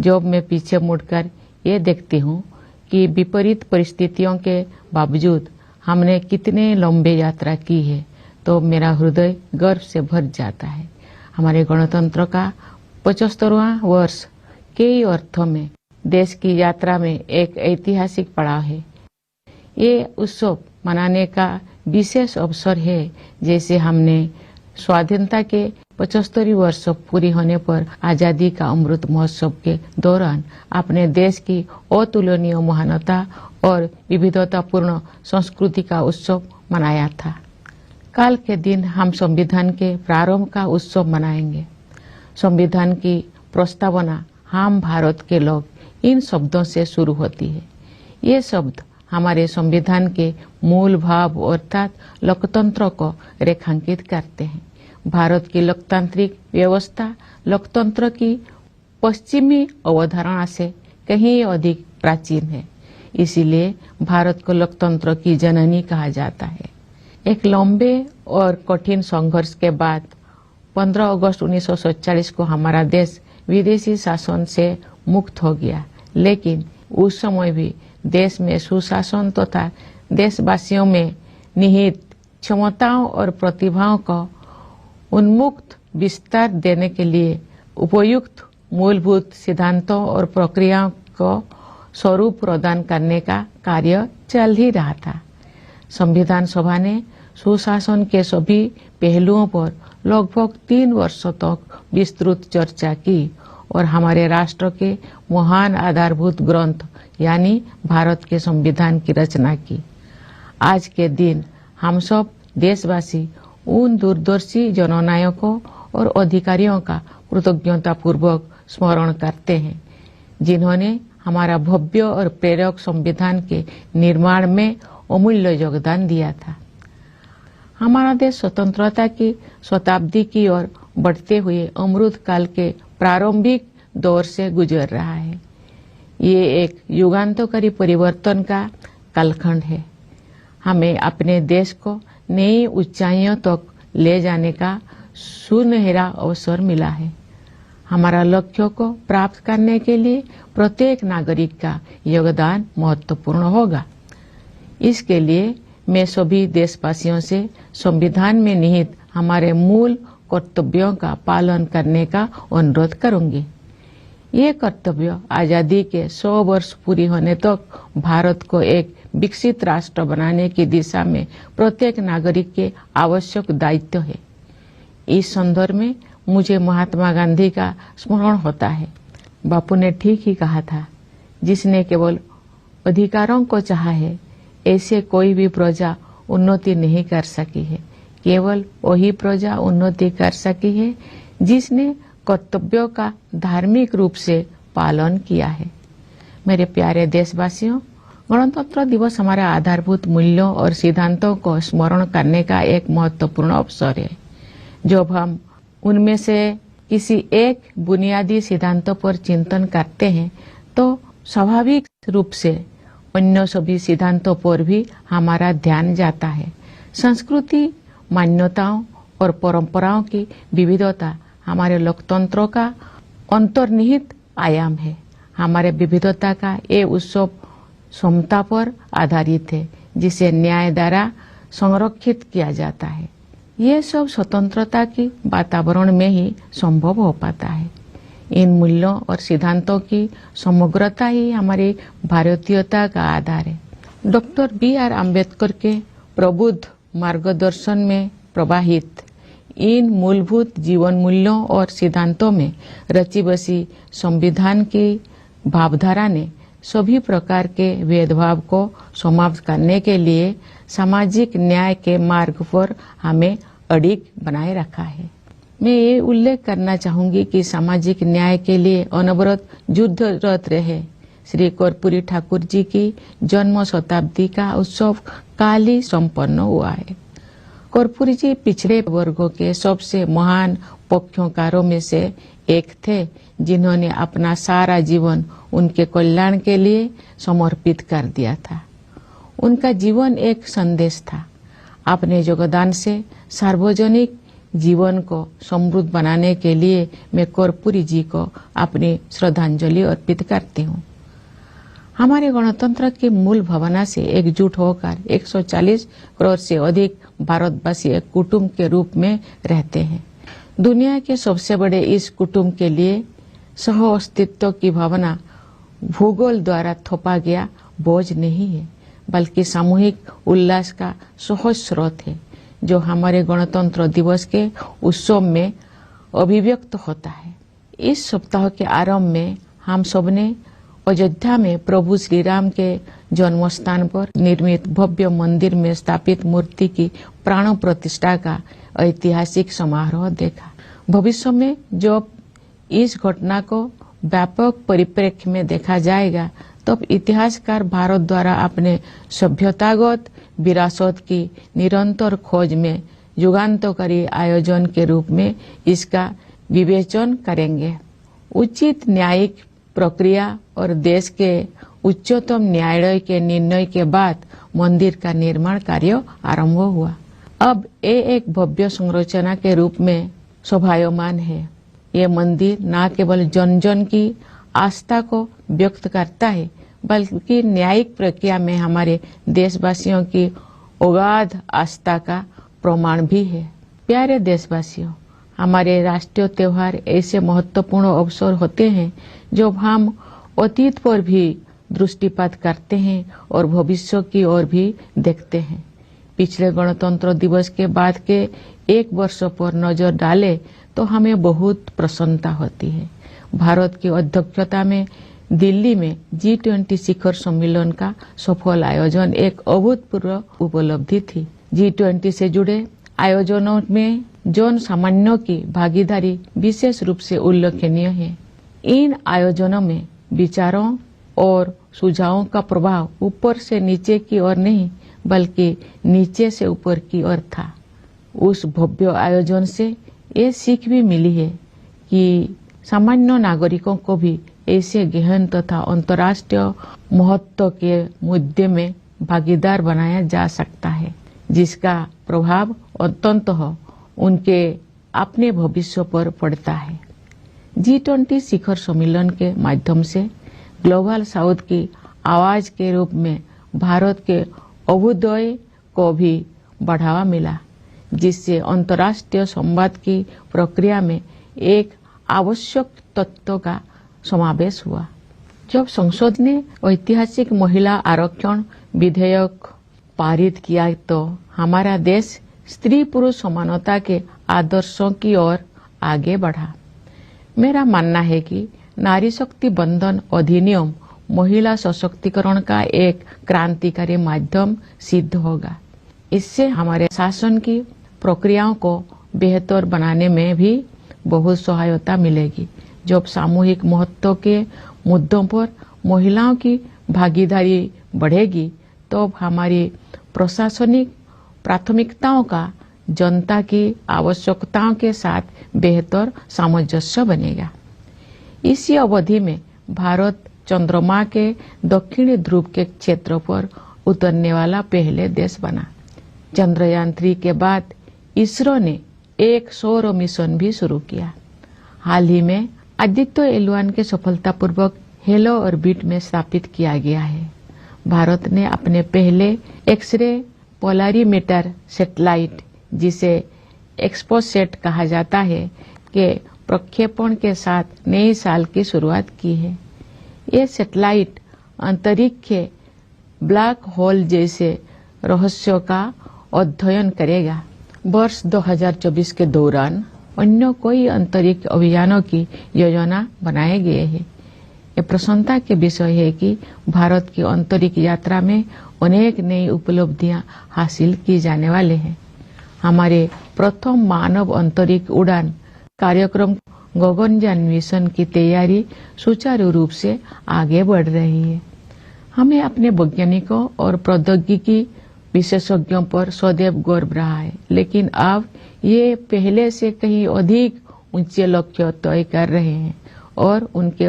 जब मैं पीछे मुड़कर ये देखती हूँ कि विपरीत परिस्थितियों के बावजूद हमने कितने लंबे यात्रा की है, तो मेरा हृदय गर्व से भर जाता है। हमारे गणतंत्र का 75वां वर्ष कई अर्थों में देश की यात्रा में एक ऐतिहासिक पड़ाव है। ये उत्सव मनाने का विशेष अवसर है, जैसे हमने स्वाधीनता के 75 वर्ष पूरी होने पर आजादी का अमृत महोत्सव के दौरान अपने देश की अतुलनीय महानता और विविधतापूर्ण संस्कृति का उत्सव मनाया था। कल के दिन हम संविधान के प्रारंभ का उत्सव मनाएंगे। संविधान की प्रस्तावना हम भारत के लोग इन शब्दों से शुरू होती है। ये शब्द हमारे संविधान के मूल भाव अर्थात लोकतंत्र को रेखांकित करते हैं। भारत की लोकतांत्रिक व्यवस्था लोकतंत्र की पश्चिमी अवधारणा से कहीं अधिक प्राचीन है, इसीलिए भारत को लोकतंत्र की जननी कहा जाता है। एक लंबे और कठिन संघर्ष के बाद 15 अगस्त 1947 को हमारा देश विदेशी शासन से मुक्त हो गया, लेकिन उस समय भी देश में सुशासन तथा देशवासियों में निहित क्षमताओं और प्रतिभाओं को उन्मुक्त विस्तार देने के लिए उपयुक्त मूलभूत सिद्धांतों और प्रक्रियाओं को स्वरूप प्रदान करने का कार्य चल ही रहा था। संविधान सभा ने सुशासन के सभी पहलुओं पर लगभग 3 वर्षों तक विस्तृत चर्चा की और हमारे राष्ट्र के महान आधारभूत ग्रंथ यानी भारत के संविधान की रचना की। आज के दिन हम सब देशवासी उन दूरदर्शी जननायकों और अधिकारियों का कृतज्ञता पूर्वक स्मरण करते हैं, जिन्होंने हमारा भव्य और प्रेरक संविधान के निर्माण में अमूल्य योगदान दिया था। हमारा देश स्वतंत्रता की शताब्दी की ओर बढ़ते हुए अमृत काल के प्रारंभिक दौर से गुजर रहा है। ये एक युगांतकारी परिवर्तन का कालखंड है। हमें अपने देश को नई ऊंचाइयों तक ले जाने का सुनहरा अवसर मिला है। हमारा लक्ष्यों को प्राप्त करने के लिए प्रत्येक नागरिक का योगदान महत्वपूर्ण होगा। इसके लिए मैं सभी देशवासियों से संविधान में निहित हमारे मूल कर्तव्यों का पालन करने का अनुरोध करूंगी। ये कर्तव्य आजादी के 100 वर्ष पूरी होने तक भारत को एक विकसित राष्ट्र बनाने की दिशा में प्रत्येक नागरिक के आवश्यक दायित्व है। इस संदर्भ में मुझे महात्मा गांधी का स्मरण होता है। बापू ने ठीक ही कहा था, जिसने केवल अधिकारों को चाहा है, ऐसे कोई भी प्रजा उन्नति नहीं कर सकी है। केवल वही प्रजा उन्नति कर सकी है जिसने कर्तव्यों का धार्मिक रूप से पालन किया है। मेरे प्यारे देशवासियों, गणतंत्र दिवस हमारे आधारभूत मूल्यों और सिद्धांतों को स्मरण करने का एक महत्वपूर्ण अवसर है। जब हम उनमें से किसी एक बुनियादी सिद्धांतों पर चिंतन करते हैं, तो स्वाभाविक रूप से अन्य सभी सिद्धांतों पर भी हमारा ध्यान जाता है। संस्कृति, मान्यताओं और परंपराओं की विविधता हमारे लोकतंत्रों का अंतर्निहित आयाम है। हमारे विविधता का ये उत्सव समता पर आधारित है, जिसे न्याय द्वारा संरक्षित किया जाता है। ये सब स्वतंत्रता की वातावरण में ही संभव हो पाता है। इन मूल्यों और सिद्धांतों की समग्रता ही हमारी भारतीयता का आधार है। Doctor B.R. अम्बेडकर के प्रबुद्ध मार्गदर्शन में प्रवाहित इन मूलभूत जीवन मूल्यों और सिद्धांतों में रची बसी संविधान की भावधारा ने सभी प्रकार के भेदभाव को समाप्त करने के लिए सामाजिक न्याय के मार्ग पर हमें अडिग बनाए रखा है। मैं ये उल्लेख करना चाहूंगी कि सामाजिक न्याय के लिए अनवरत युद्धरत रहे श्री कर्पूरी ठाकुर जी की जन्म शताब्दी का उत्सव काल ही संपन्न हुआ है। कर्पूरी जी पिछड़े वर्गों के सबसे महान पक्षकारों में से एक थे, जिन्होंने अपना सारा जीवन उनके कल्याण के लिए समर्पित कर दिया था। उनका जीवन एक संदेश था। अपने योगदान से सार्वजनिक जीवन को समृद्ध बनाने के लिए मैं कर्पूरी जी को अपनी श्रद्धांजलि अर्पित करती हूँ। हमारे गणतंत्र की मूल भावना से एकजुट होकर 140 करोड़ से अधिक भारतवासी एक कुटुंब के रूप में रहते हैं। दुनिया के सबसे बड़े इस कुटुंब के लिए सह अस्तित्व की भावना भूगोल द्वारा थोपा गया बोझ नहीं है, बल्कि सामूहिक उल्लास का सहज स्रोत है, जो हमारे गणतंत्र दिवस के उत्सव में अभिव्यक्त होता है। इस सप्ताह के आरंभ में हम सबने अयोध्या में प्रभु श्री राम के जन्म स्थान पर निर्मित भव्य मंदिर में स्थापित मूर्ति की प्राण प्रतिष्ठा का ऐतिहासिक समारोह देखा। भविष्य में जब इस घटना को व्यापक परिप्रेक्ष्य में देखा जाएगा, तब इतिहासकार भारत द्वारा अपने सभ्यतागत विरासत की निरंतर खोज में युगांतकारी आयोजन के रूप में इसका विवेचन करेंगे। उचित न्यायिक प्रक्रिया और देश के उच्चतम न्यायालय के निर्णय के बाद मंदिर का निर्माण कार्य आरंभ हुआ। अब ये एक भव्य संरचना के रूप में शोभायमान है। ये मंदिर न केवल जन जन की आस्था को व्यक्त करता है, बल्कि न्यायिक प्रक्रिया में हमारे देशवासियों की अगाध आस्था का प्रमाण भी है। प्यारे देशवासियों, हमारे राष्ट्रीय त्योहार ऐसे महत्वपूर्ण अवसर होते हैं जब हम अतीत पर भी दृष्टिपात करते हैं और भविष्य की ओर भी देखते हैं। पिछले गणतंत्र दिवस के बाद के एक वर्ष पर नजर डालें तो हमें बहुत प्रसन्नता होती है। भारत की अध्यक्षता में दिल्ली में G20 शिखर सम्मेलन का सफल आयोजन एक अभूतपूर्व उपलब्धि थी। G20 से जुड़े आयोजनों में जन सामान्यों की भागीदारी विशेष रूप से उल्लेखनीय है। इन आयोजनों में विचारों और सुझावों का प्रभाव ऊपर से नीचे की ओर नहीं, बल्कि नीचे से ऊपर की ओर था। उस भव्य आयोजन से ये सीख भी मिली है कि सामान्य नागरिकों को भी ऐसे गहन तथा अंतर्राष्ट्रीय महत्व के मुद्दे में भागीदार बनाया जा सकता है, जिसका प्रभाव अंततः उनके अपने भविष्य पर पड़ता है। G20 शिखर सम्मेलन के माध्यम से ग्लोबल साउथ की आवाज के रूप में भारत के अभ्युदय को भी बढ़ावा मिला, जिससे अंतर्राष्ट्रीय संवाद की प्रक्रिया में एक आवश्यक तत्व का समावेश हुआ। जब संसद ने ऐतिहासिक महिला आरक्षण विधेयक पारित किया, तो हमारा देश स्त्री पुरुष समानता के आदर्शों की ओर आगे बढ़ा। मेरा मानना है कि नारी शक्ति बंधन अधिनियम महिला सशक्तिकरण का एक क्रांतिकारी माध्यम सिद्ध होगा। इससे हमारे शासन की प्रक्रियाओं को बेहतर बनाने में भी बहुत सहायता मिलेगी। जब सामूहिक महत्व के मुद्दों पर महिलाओं की भागीदारी बढ़ेगी, तो हमारी प्रशासनिक प्राथमिकताओं का जनता की आवश्यकताओं के साथ बेहतर सामंजस्य बनेगा। इसी अवधि में भारत चंद्रमा के दक्षिणी ध्रुव के क्षेत्र पर उतरने वाला पहले देश बना। चंद्रयान 3 के बाद इसरो ने एक सौर मिशन भी शुरू किया। हाल ही में आदित्य L1 के सफलतापूर्वक हेलो ऑर्बिट में स्थापित किया गया है। भारत ने अपने पहले एक्सरे पोलरीमीटर सैटेलाइट, जिसे एक्सपोसेट कहा जाता है, के प्रक्षेपण के साथ नए साल की शुरुआत की है। ये सैटेलाइट अंतरिक्ष ब्लैक होल जैसे रहस्यों का अध्ययन करेगा। वर्ष 2024 के दौरान अन्य कोई अंतरिक्ष अभियानों की योजना बनाए गए हैं। ये प्रसन्नता के विषय है कि भारत की अंतरिक्ष यात्रा में अनेक नई उपलब्धियां हासिल की जाने वाले हैं। हमारे प्रथम मानव अंतरिक्ष उड़ान कार्यक्रम गगनयान मिशन की तैयारी सुचारू रूप से आगे बढ़ रही है। हमें अपने वैज्ञानिकों और प्रौद्योगिकी विशेषज्ञों पर सदैव गर्व रहा है, लेकिन अब ये पहले से कहीं अधिक ऊंचे लक्ष्य तय कर रहे हैं और उनके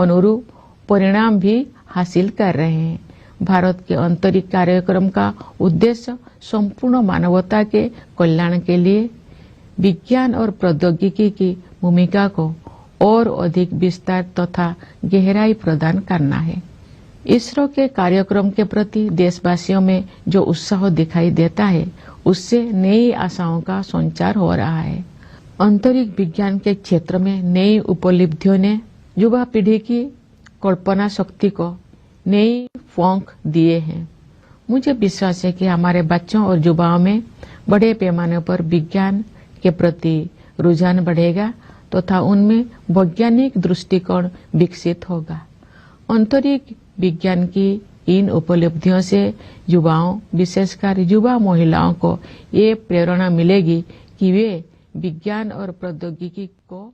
अनुरूप परिणाम भी हासिल कर रहे हैं। भारत के अंतरिक्ष कार्यक्रम का उद्देश्य संपूर्ण मानवता के कल्याण के लिए विज्ञान और प्रौद्योगिकी की भूमिका को और अधिक विस्तार तथा गहराई प्रदान करना है। इसरो के कार्यक्रम के प्रति देशवासियों में जो उत्साह दिखाई देता है, उससे नई आशाओं का संचार हो रहा है। अंतरिक्ष विज्ञान के क्षेत्र में नई उपलब्धियों ने युवा पीढ़ी की कल्पना शक्ति को नई पंख दिए हैं। मुझे विश्वास है कि हमारे बच्चों और युवाओं में बड़े पैमाने पर विज्ञान के प्रति रुझान बढ़ेगा तथा उनमें वैज्ञानिक दृष्टिकोण विकसित होगा। अंतरिक्ष विज्ञान की इन उपलब्धियों से युवाओं, विशेषकर युवा महिलाओं को ये प्रेरणा मिलेगी कि वे विज्ञान और प्रौद्योगिकी को